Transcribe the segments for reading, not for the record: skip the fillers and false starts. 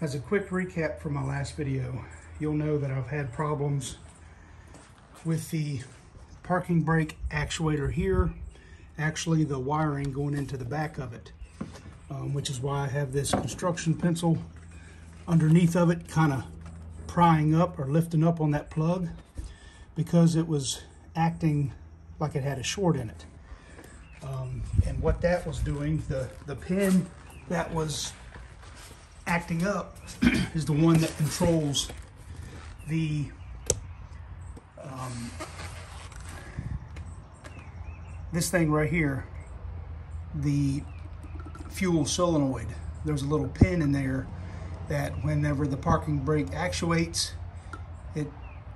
As a quick recap from my last video, you'll know that I've had problems with the parking brake actuator here, actually the wiring going into the back of it, which is why I have this construction pencil underneath of it kind of prying up or lifting up on that plug because it was acting like it had a short in it. And what that was doing, the pin that was acting up is the one that controls the this thing right here, the fuel solenoid. There's a little pin in there that whenever the parking brake actuates, it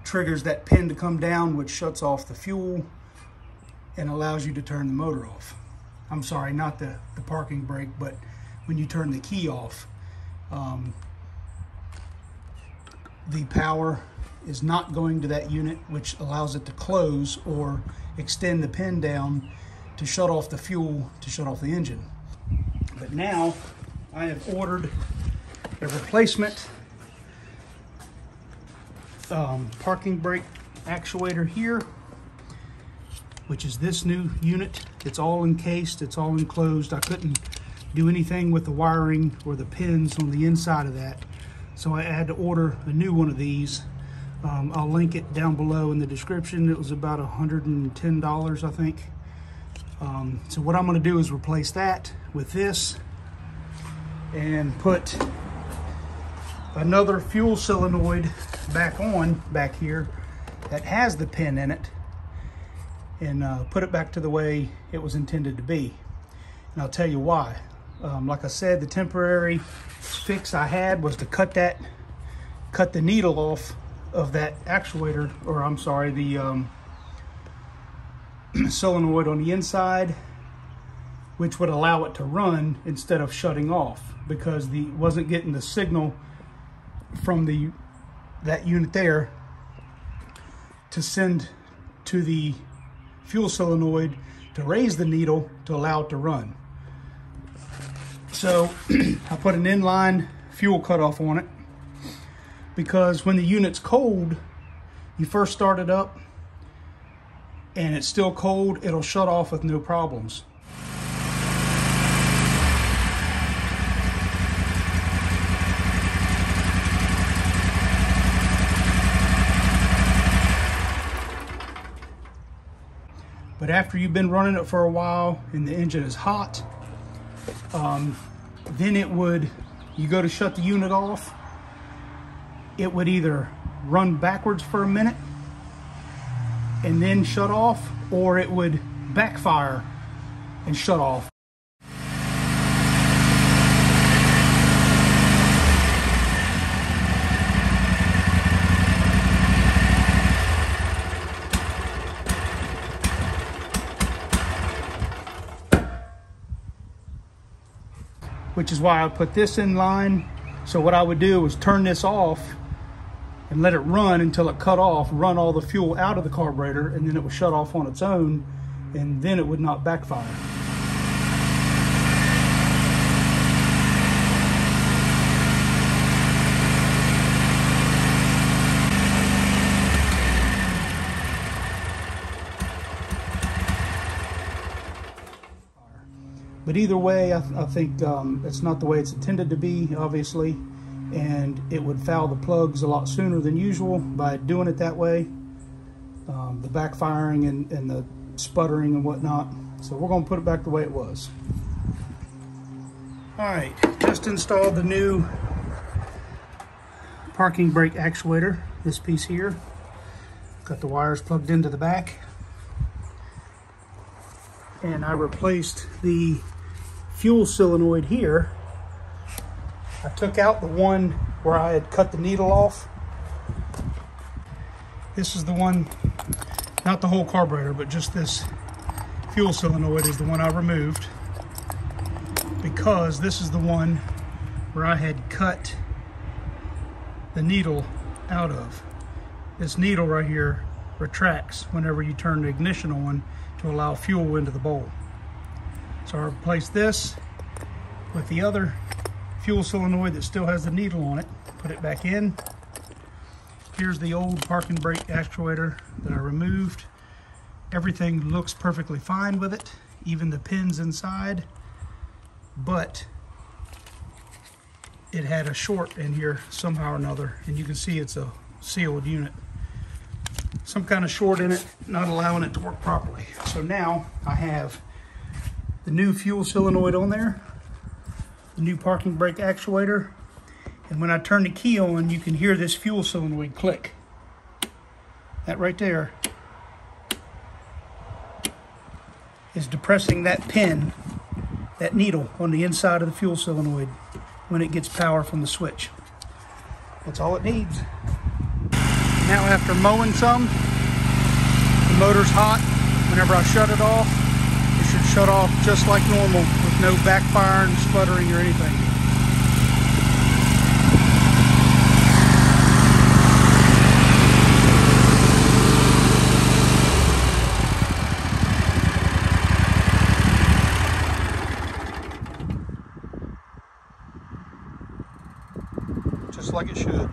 triggers that pin to come down, which shuts off the fuel and allows you to turn the motor off. I'm sorry, not the parking brake, but when you turn the key off, the power is not going to that unit, which allows it to close or extend the pin down to shut off the fuel, to shut off the engine. But now I have ordered a replacement parking brake actuator here, which is this new unit. It's all encased, it's all enclosed. I couldn't do anything with the wiring or the pins on the inside of that, so I had to order a new one of these. I'll link it down below in the description. It was about $110, I think. So what I'm going to do is replace that with this and put another fuel solenoid back here that has the pin in it, and put it back to the way it was intended to be. And I'll tell you why. Like I said, the temporary fix I had was to cut the needle off of that actuator, or I'm sorry, the solenoid on the inside, which would allow it to run instead of shutting off, because wasn't getting the signal from that unit there to send to the fuel solenoid to raise the needle to allow it to run. So I put an inline fuel cutoff on it, because when the unit's cold, you first start it up and it's still cold, it'll shut off with no problems. But after you've been running it for a while and the engine is hot, then you go to shut the unit off, it would either run backwards for a minute and then shut off, or it would backfire and shut off. Which is why I put this in line. So what I would do is turn this off and let it run until it cut off, run all the fuel out of the carburetor, and then it would shut off on its own, and then it would not backfire. But either way, I think it's not the way it's intended to be, obviously, and it would foul the plugs a lot sooner than usual by doing it that way. The backfiring and the sputtering and whatnot. So we're going to put it back the way it was. All right, just installed the new parking brake actuator, this piece here. Got the wires plugged into the back. And I replaced the fuel solenoid here. I took out the one where I had cut the needle off. This is the one, not the whole carburetor, but just this fuel solenoid is the one I removed, because this is the one where I had cut the needle out of. This needle right here retracts whenever you turn the ignition on to allow fuel into the bowl. So I replaced this with the other fuel solenoid that still has the needle on it. Put it back in. Here's the old parking brake actuator that I removed. Everything looks perfectly fine with it, even the pins inside, but it had a short in here somehow or another, and you can see it's a sealed unit. Some kind of short in it, not allowing it to work properly. So now I have the new fuel solenoid on there, the new parking brake actuator, and when I turn the key on, you can hear this fuel solenoid click. That right there is depressing that pin, that needle on the inside of the fuel solenoid when it gets power from the switch. That's all it needs. Now after mowing some, the motor's hot. Whenever I shut it off, it should shut off just like normal with no backfiring, sputtering, or anything. Just like it should.